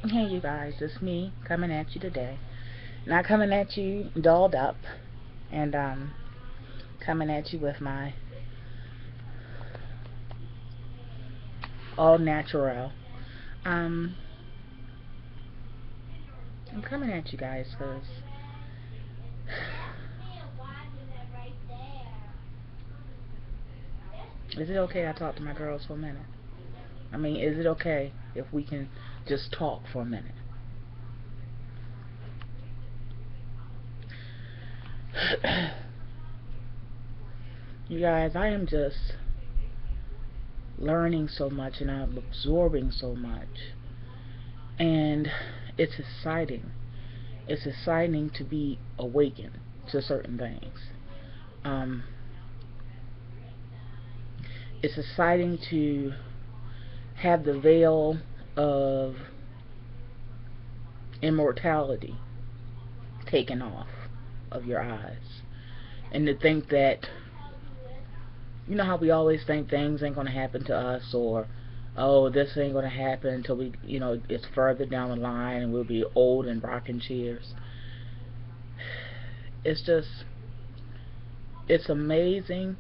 Hey you guys, it's me coming at you today. Not coming at you dolled up and coming at you with my all natural. Um I'm coming at you guys because is it okay I talk to my girls for a minute? I mean, is it okay if we can just talk for a minute? You guys, I am just learning so much and I'm absorbing so much. And it's exciting. It's exciting to be awakened to certain things. Um, it's exciting to have the veil of immortality taken off of your eyes. And to think that, you know how we always think things ain't going to happen to us, or, oh, this ain't going to happen until we, it's further down the line and we'll be old and rocking chairs. It's just, it's amazing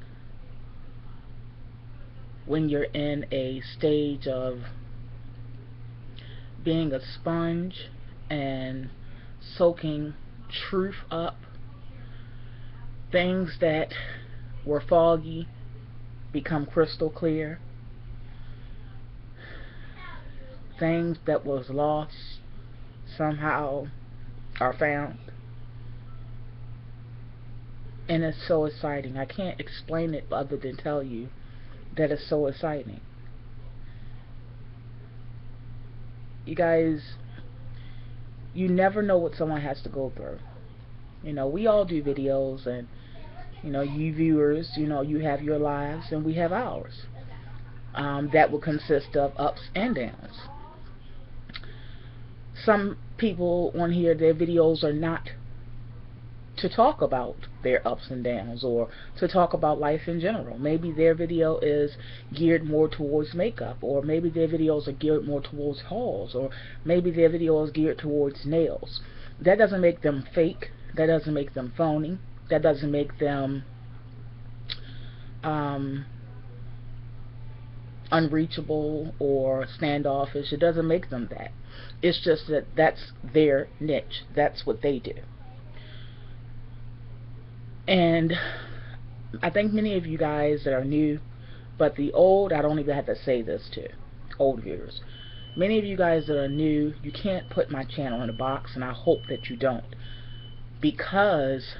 when you're in a stage of being a sponge and soaking truth up. Things that were foggy become crystal clear. Things that was lost somehow are found. And it's so exciting. I can't explain it other than tell you that it's so exciting. You guys, you never know what someone has to go through. We all do videos, and you viewers, you have your lives and we have ours. That will consist of ups and downs. Some people on here, their videos are not to talk about their ups and downs or to talk about life in general. Maybe their video is geared more towards makeup, or maybe their videos are geared more towards hauls, or maybe their video is geared towards nails. That doesn't make them fake. That doesn't make them phony. That doesn't make them unreachable or standoffish. It doesn't make them that. It's just that that's their niche. That's what they do. And I think many of you guys that are new, but the old, I don't even have to say this to, old viewers. Many of you guys that are new, you can't put my channel in a box, and I hope that you don't. Because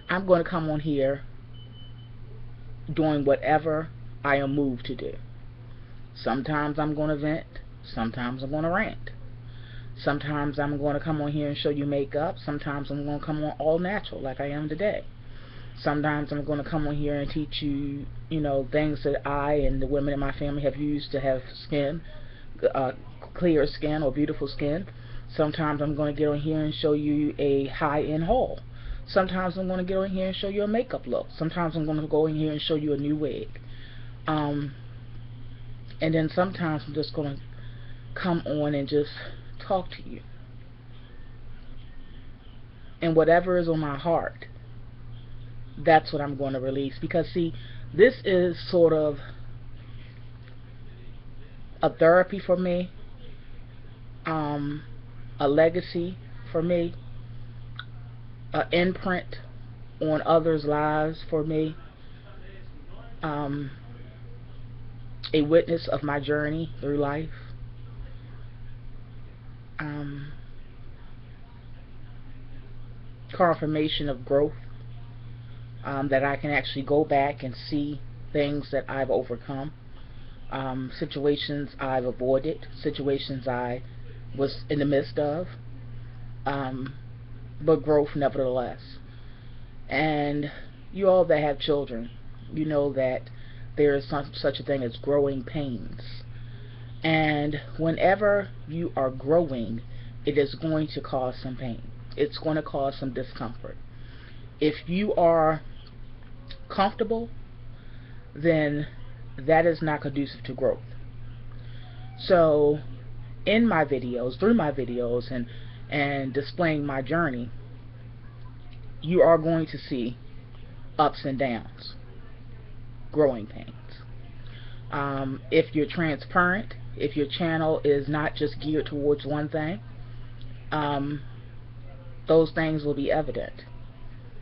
I'm going to come on here doing whatever I am moved to do. Sometimes I'm going to vent. Sometimes I'm going to rant. Sometimes I'm going to come on here and show you makeup. Sometimes I'm going to come on all natural like I am today. Sometimes I'm going to come on here and teach you, things that I and the women in my family have used to have skin, clear skin or beautiful skin. Sometimes I'm going to get on here and show you a high-end haul. Sometimes I'm going to get on here and show you a makeup look. Sometimes I'm going to go in here and show you a new wig. And then sometimes I'm just going to come on and just talk to you. And whatever is on my heart, that's what I'm going to release. Because, see, this is sort of a therapy for me, a legacy for me, an imprint on others' lives for me, a witness of my journey through life. Confirmation of growth, that I can actually go back and see things that I've overcome, situations I've avoided, situations I was in the midst of, but growth nevertheless. And you all that have children, you know that there is such a thing as growing pains. And whenever you are growing, it is going to cause some pain. It's going to cause some discomfort. If you are comfortable, then that is not conducive to growth. So in my videos, through my videos, and displaying my journey, you are going to see ups and downs, growing pains. If you're transparent, if your channel is not just geared towards one thing, those things will be evident.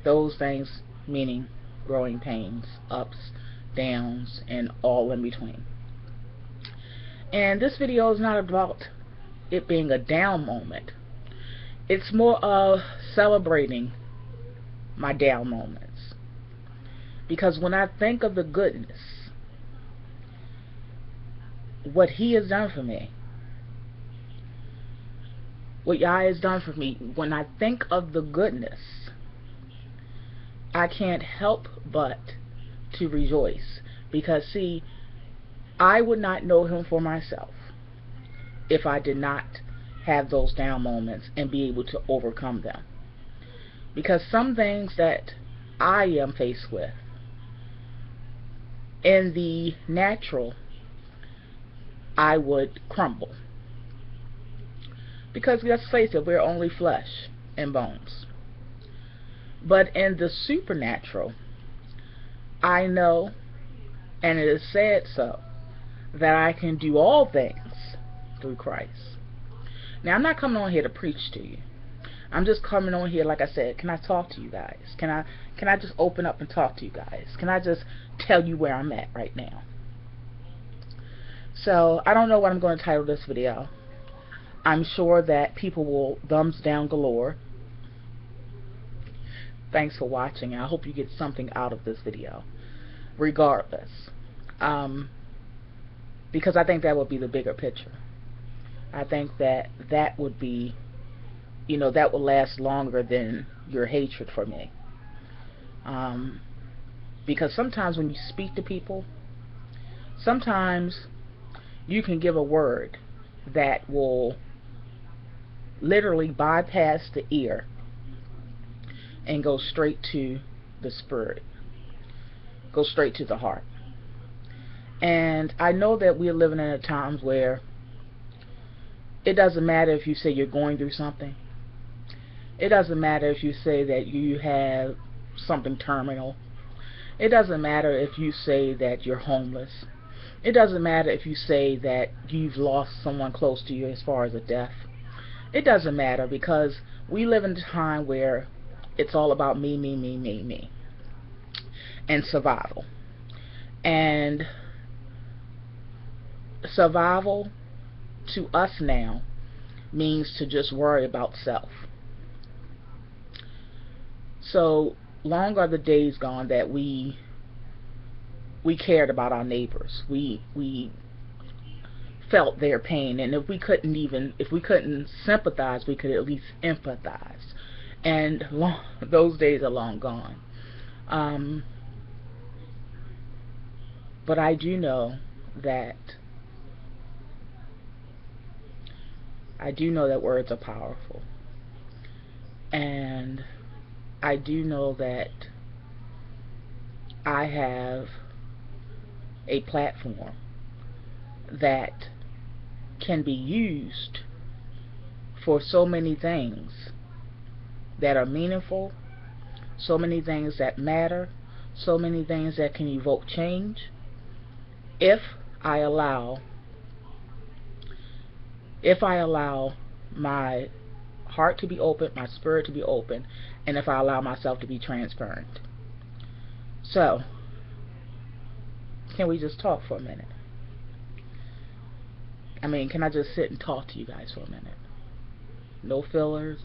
Those things meaning growing pains, ups, downs, and all in between. And this video is not about it being a down moment. It's more of celebrating my down moments. Because when I think of the goodness, what He has done for me, what Yah has done for me, when I think of the goodness, I can't help but to rejoice. Because see, I would not know Him for myself if I did not have those down moments and be able to overcome them. Because some things that I am faced with in the natural, I would crumble. Because let's face it, we're only flesh and bones. But in the supernatural, I know, and it is said so, that I can do all things through Christ. Now, I'm not coming on here to preach to you. I'm just coming on here, like I said, can I talk to you guys? Can I just open up and talk to you guys? Can I just tell you where I'm at right now? So, I don't know what I'm going to title this video. I'm sure that people will thumbs down galore. Thanks for watching. I hope you get something out of this video, regardless. Because I think that would be the bigger picture. I think that that would be, you know, that will last longer than your hatred for me. Because sometimes when you speak to people, sometimes you can give a word that will literally bypass the ear and go straight to the spirit, go straight to the heart. And I know that we're living in a times where it doesn't matter if you say you're going through something. It doesn't matter if you say that you have something terminal. It doesn't matter if you say that you're homeless. It doesn't matter if you say that you've lost someone close to you as far as a death. It doesn't matter, because we live in a time where it's all about me, me, me, me, me, and survival. And survival to us now means to just worry about self. So long are the days gone that we cared about our neighbors. We felt their pain, and if we couldn't sympathize, we could at least empathize. And those days are long gone. But I do know that words are powerful, and I do know that I have a platform that can be used for so many things that are meaningful, so many things that matter, so many things that can evoke change, if I allow my heart to be open, my spirit to be open, and if I allow myself to be transparent. So, can we just talk for a minute? I mean, can I just sit and talk to you guys for a minute? No fillers,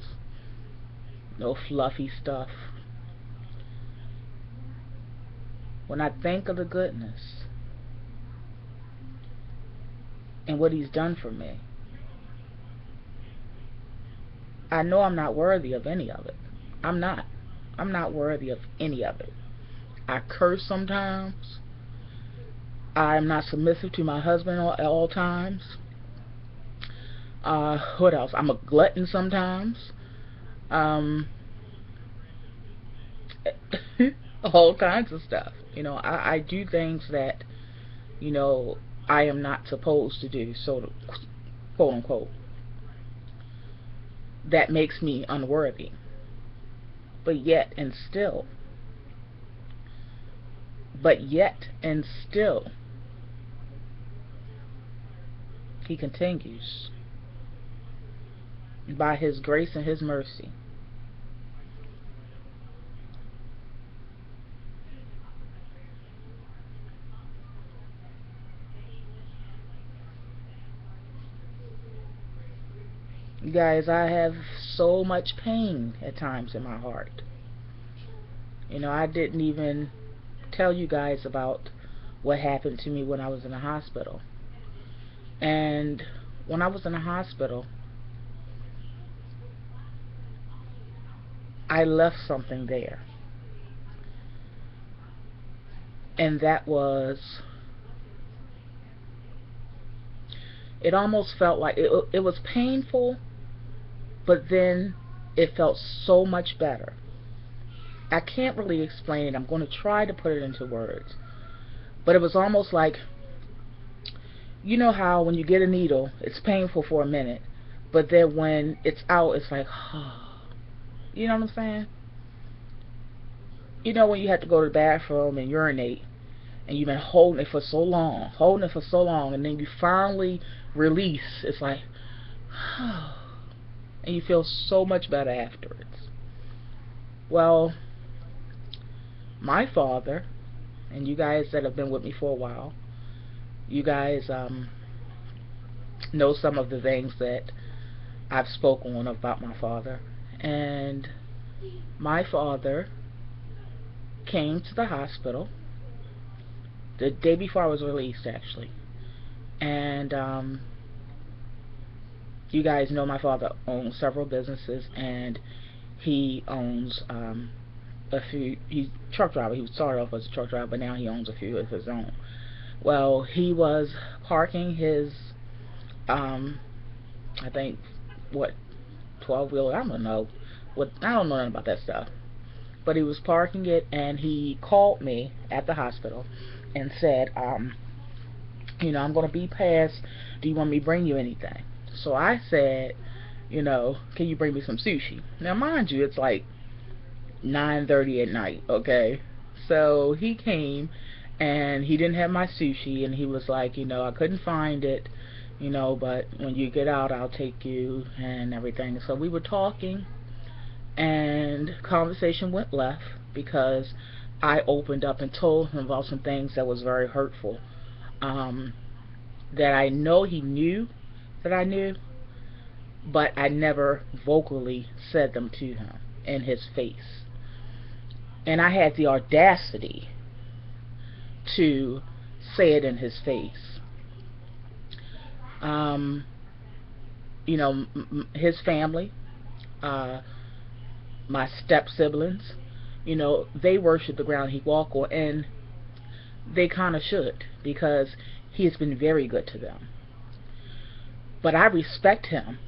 no fluffy stuff. When I think of the goodness and what He's done for me, I know I'm not worthy of any of it. I'm not worthy of any of it. I curse sometimes. I'm not submissive to my husband at all times. What else? I'm a glutton sometimes. All kinds of stuff. You know, I do things that, you know, I am not supposed to do. So quote unquote, that makes me unworthy. But yet and still, but yet and still, he continues by his grace and his mercy. Guys, I have so much pain at times in my heart. I didn't even tell you guys about what happened to me when I was in the hospital. And when I was in the hospital, I left something there. And that was, it almost felt like it was painful, but then it felt so much better. I can't really explain it. I'm going to try to put it into words. But it was almost like, you know how when you get a needle, it's painful for a minute, but then when it's out, it's like, you know what I'm saying? When you have to go to the bathroom and urinate, and you've been holding it for so long, and then you finally release, it's like, and you feel so much better afterwards. Well, my father, and you guys that have been with me for a while, you guys know some of the things that I've spoken on about my father. And my father came to the hospital the day before I was released, actually. And you guys know my father owns several businesses, and he owns a few. He's a truck driver. He started off as a truck driver, but now he owns a few of his own. Well, he was parking his I think, what, 12-wheeler, I don't know nothing about that stuff, but he was parking it, and he called me at the hospital and said, I'm going to be past, do you want me to bring you anything? So I said, can you bring me some sushi? Now mind you, it's like 9:30 at night, okay? So he came, and he didn't have my sushi, and he was like, I couldn't find it, but when you get out, I'll take you and everything. So we were talking, and conversation went left because I opened up and told him about some things that was very hurtful, that I know he knew that I knew, but I never vocally said them to him in his face. And I had the audacity to say it in his face. His family, my step siblings, they worship the ground he walk on, and they kind of should, because he has been very good to them. But I respect him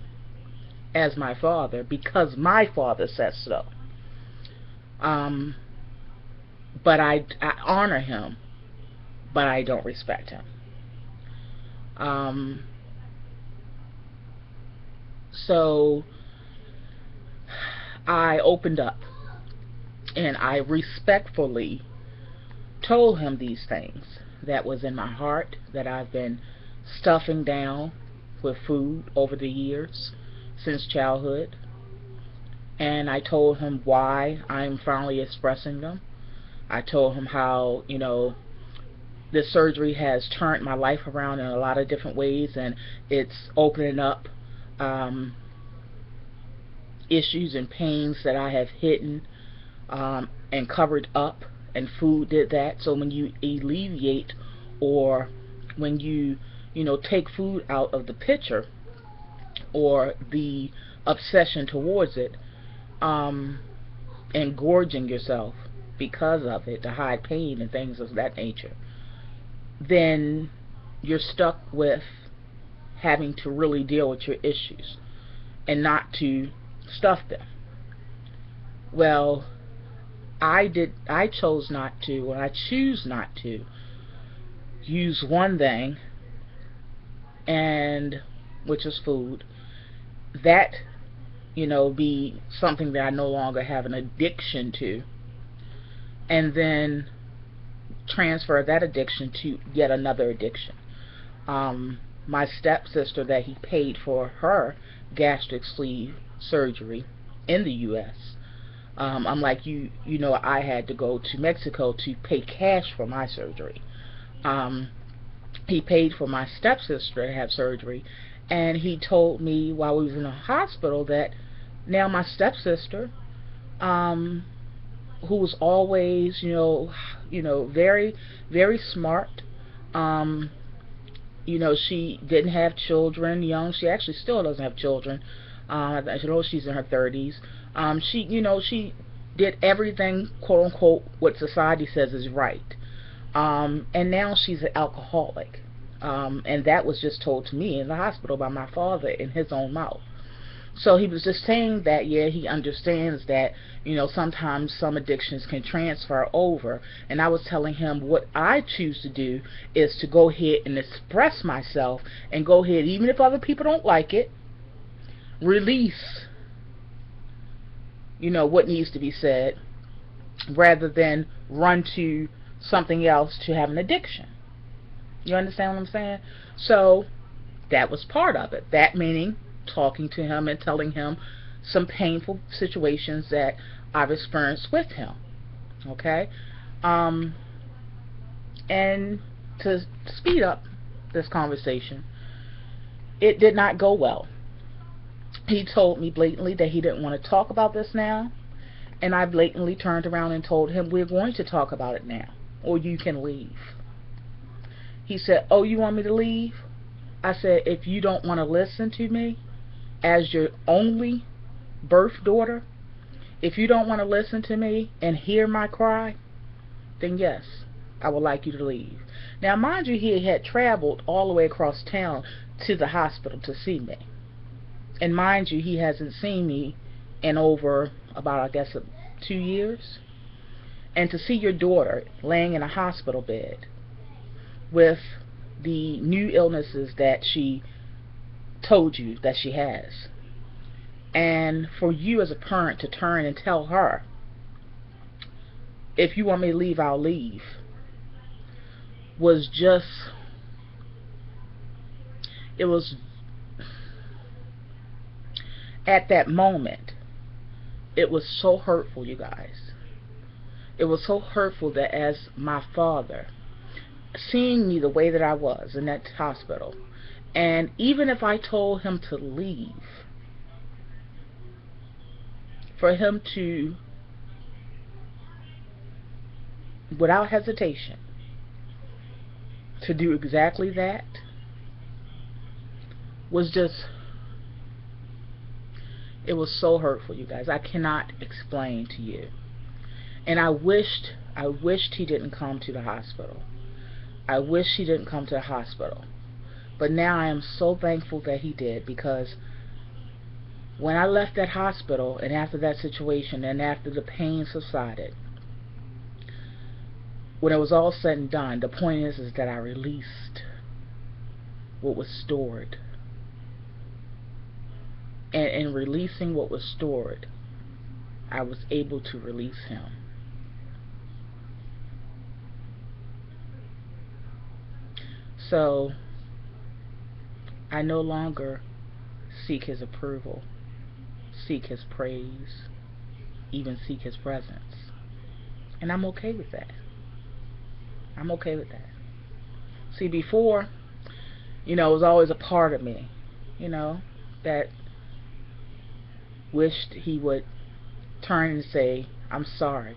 as my father because my father says so. But I honor him, but I don't respect him. So I opened up, and I respectfully told him these things that was in my heart, that I've been stuffing down with food over the years since childhood. And I told him why I'm finally expressing them. I told him how, this surgery has turned my life around in a lot of different ways, and it's opening up issues and pains that I have hidden and covered up, and food did that. So when you alleviate, or when you take food out of the picture, or the obsession towards it, and gorging yourself because of it to hide pain and things of that nature, then you're stuck with having to really deal with your issues and not to stuff them. Well, I chose not to, and I choose not to use one thing and which is food, that, be something that I no longer have an addiction to, and then transfer that addiction to yet another addiction. My stepsister, that he paid for her gastric sleeve surgery in the U.S. Unlike I had to go to Mexico to pay cash for my surgery. Um, he paid for my stepsister to have surgery, and he told me while we was in the hospital that now my stepsister, um, who was always, very, very smart. Um, she didn't have children young. She actually still doesn't have children. I know she's in her 30s. She did everything, quote unquote, what society says is right. And now she's an alcoholic. And that was just told to me in the hospital by my father in his own mouth. So he was just saying that, yeah, he understands that, sometimes some addictions can transfer over. And I was telling him what I choose to do is to go ahead and express myself and go ahead, even if other people don't like it, release, what needs to be said, rather than run to something else to have an addiction. You understand what I'm saying? So that was part of it. That meaning talking to him and telling him some painful situations that I've experienced with him. Okay? And to speed up this conversation, it did not go well. He told me blatantly that he didn't want to talk about this now, and I blatantly turned around and told him, we're going to talk about it now, or you can leave. He said, oh, you want me to leave? I said, if you don't want to listen to me as your only birth daughter, if you don't want to listen to me and hear my cry, then yes, I would like you to leave. Now, mind you, he had traveled all the way across town to the hospital to see me. And mind you, he hasn't seen me in over about, I guess, 2 years. And to see your daughter laying in a hospital bed with the new illnesses that she told you that she has, and for you as a parent to turn and tell her, if you want me to leave, I'll leave, was just, it was, at that moment, it was so hurtful, you guys. It was so hurtful that as my father, seeing me the way that I was in that hospital, and even if I told him to leave, for him to, without hesitation, to do exactly that, was just, it was so hurtful, you guys. I cannot explain to you. And I wished he didn't come to the hospital. I wish he didn't come to the hospital. But now I am so thankful that he did, because when I left that hospital, and after that situation, and after the pain subsided, when it was all said and done, the point is that I released what was stored. And in releasing what was stored, I was able to release him. So I no longer seek his approval, seek his praise, even seek his presence. And I'm okay with that. I'm okay with that. See, before, it was always a part of me, that wished he would turn and say, I'm sorry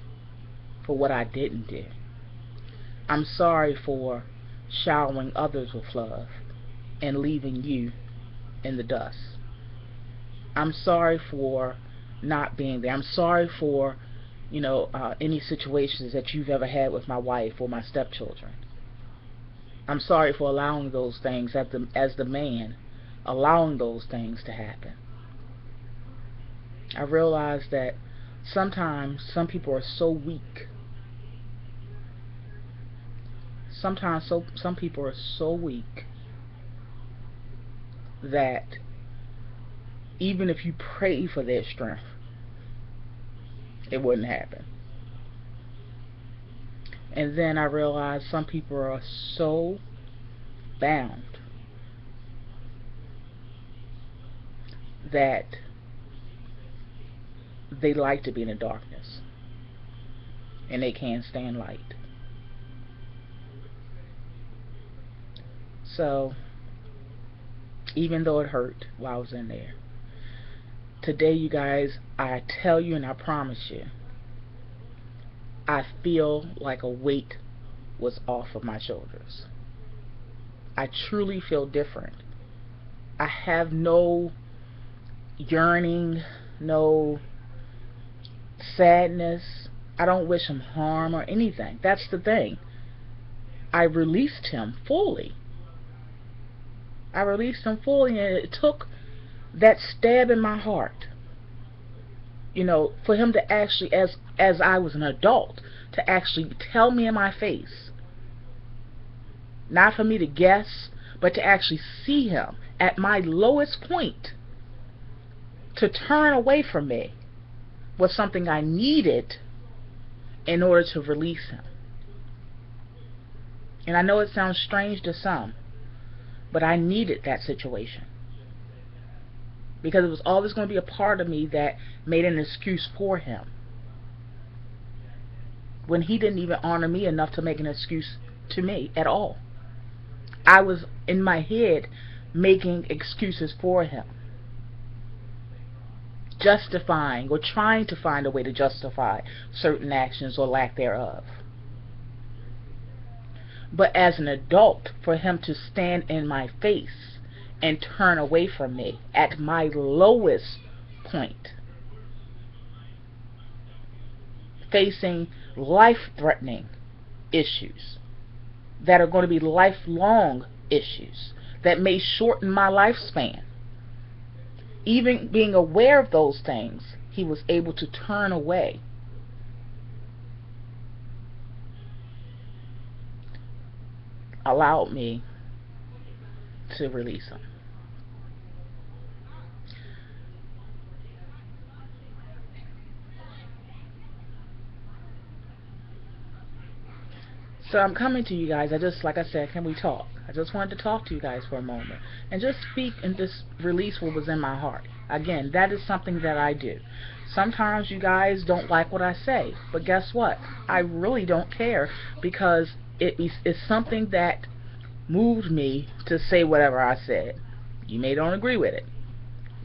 for what I didn't do. I'm sorry for showering others with love and leaving you in the dust. I'm sorry for not being there. I'm sorry for, any situations that you've ever had with my wife or my stepchildren. I'm sorry for allowing those things, as the man, allowing those things to happen. I realize that sometimes some people are so weak. Sometimes some people are so weak that even if you pray for their strength, it wouldn't happen. And then I realized some people are so bound that they like to be in the darkness and they can't stand light. So even though it hurt while I was in there, today, you guys, I tell you and I promise you, I feel like a weight was off of my shoulders. I truly feel different. I have no yearning, no sadness. I don't wish him harm or anything. That's the thing. I released him fully. I released him fully, and it took that stab in my heart, for him to actually, as I was an adult, to actually tell me in my face, not for me to guess, but to actually see him at my lowest point, to turn away from me was something I needed in order to release him. And I know it sounds strange to some, but I needed that situation, because it was always going to be a part of me that made an excuse for him, when he didn't even honor me enough to make an excuse to me at all. I was in my head making excuses for him, justifying or trying to find a way to justify certain actions or lack thereof. But as an adult, for him to stand in my face and turn away from me at my lowest point, facing life-threatening issues that are going to be lifelong issues that may shorten my lifespan, even being aware of those things, he was able to turn away. Allowed me to release him. So I'm coming to you guys. Like I said, can we talk? I just wanted to talk to you guys for a moment and just speak and just release what was in my heart. Again, that is something that I do. Sometimes you guys don't like what I say, but guess what? I really don't care, because it's something that moved me to say whatever I said. You may don't agree with it.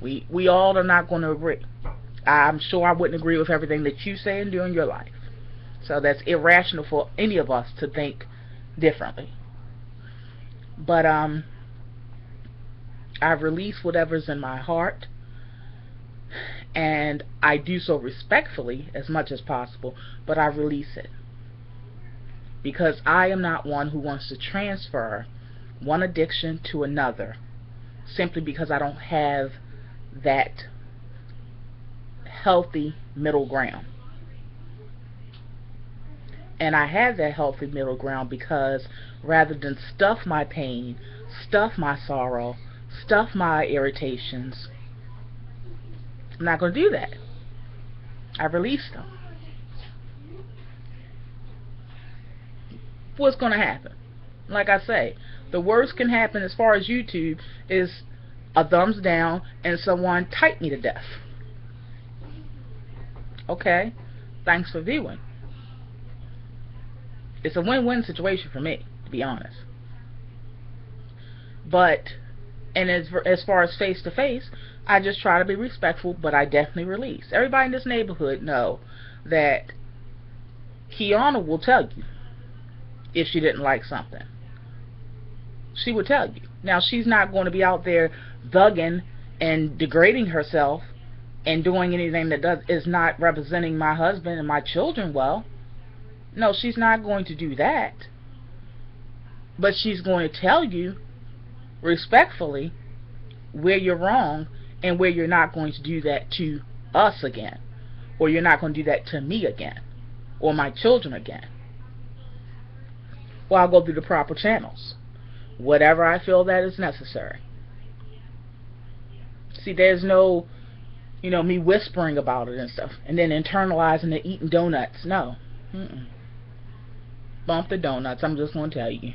We all are not going to agree. I'm sure I wouldn't agree with everything that you say and do in your life. So that's irrational for any of us to think differently. But I release whatever's in my heart, and I do so respectfully as much as possible, but I release it. Because I am not one who wants to transfer one addiction to another simply because I don't have that healthy middle ground. And I have that healthy middle ground because rather than stuff my pain, stuff my sorrow, stuff my irritations, I'm not going to do that. I release them. What's going to happen? Like I say, the worst can happen as far as YouTube is a thumbs down and someone type me to death. Okay, thanks for viewing. It's a win-win situation for me, to be honest. But, and as far as face-to-face, I just try to be respectful, but I definitely release. Everybody in this neighborhood know that Kianna will tell you if she didn't like something. She would tell you. Now, she's not going to be out there thugging and degrading herself and doing anything that is not representing my husband and my children well. No, she's not going to do that. But she's going to tell you respectfully where you're wrong and where you're not going to do that to us again, or you're not going to do that to me again, or my children again. Well, I'll go through the proper channels, whatever I feel that is necessary. See, there's no, me whispering about it and stuff, and then internalizing and eating donuts. No. Mm-mm. Bump the donuts. I'm just going to tell you.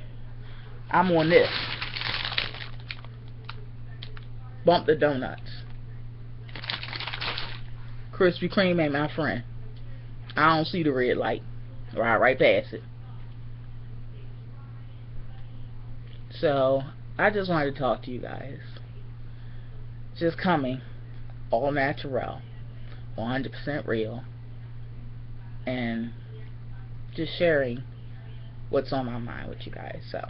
I'm on this. Bump the donuts. Krispy Kreme ain't my friend. I don't see the red light. Ride right past it. So, I just wanted to talk to you guys. Just coming. All natural. 100% real. And just sharing what's on my mind with you guys. So,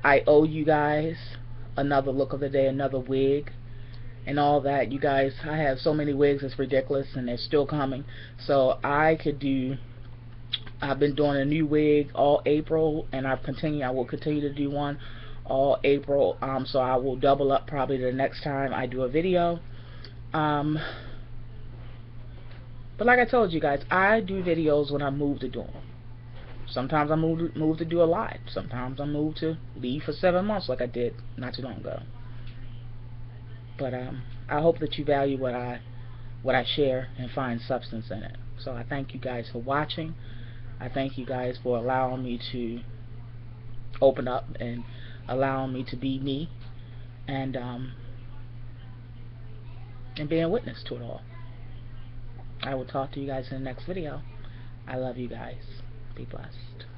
I owe you guys another look of the day, another wig, and all that. You guys, I have so many wigs, it's ridiculous, and they're still coming. So I've been doing a new wig all April, and I will continue to do one all April. So I will double up probably the next time I do a video. But like I told you guys, I do videos when I move to do them. Sometimes I move to do a lot. Sometimes I move to leave for 7 months like I did not too long ago. But I hope that you value what I share and find substance in it. So I thank you guys for watching. I thank you guys for allowing me to open up and allowing me to be me, and being a witness to it all. I will talk to you guys in the next video. I love you guys. Be blessed.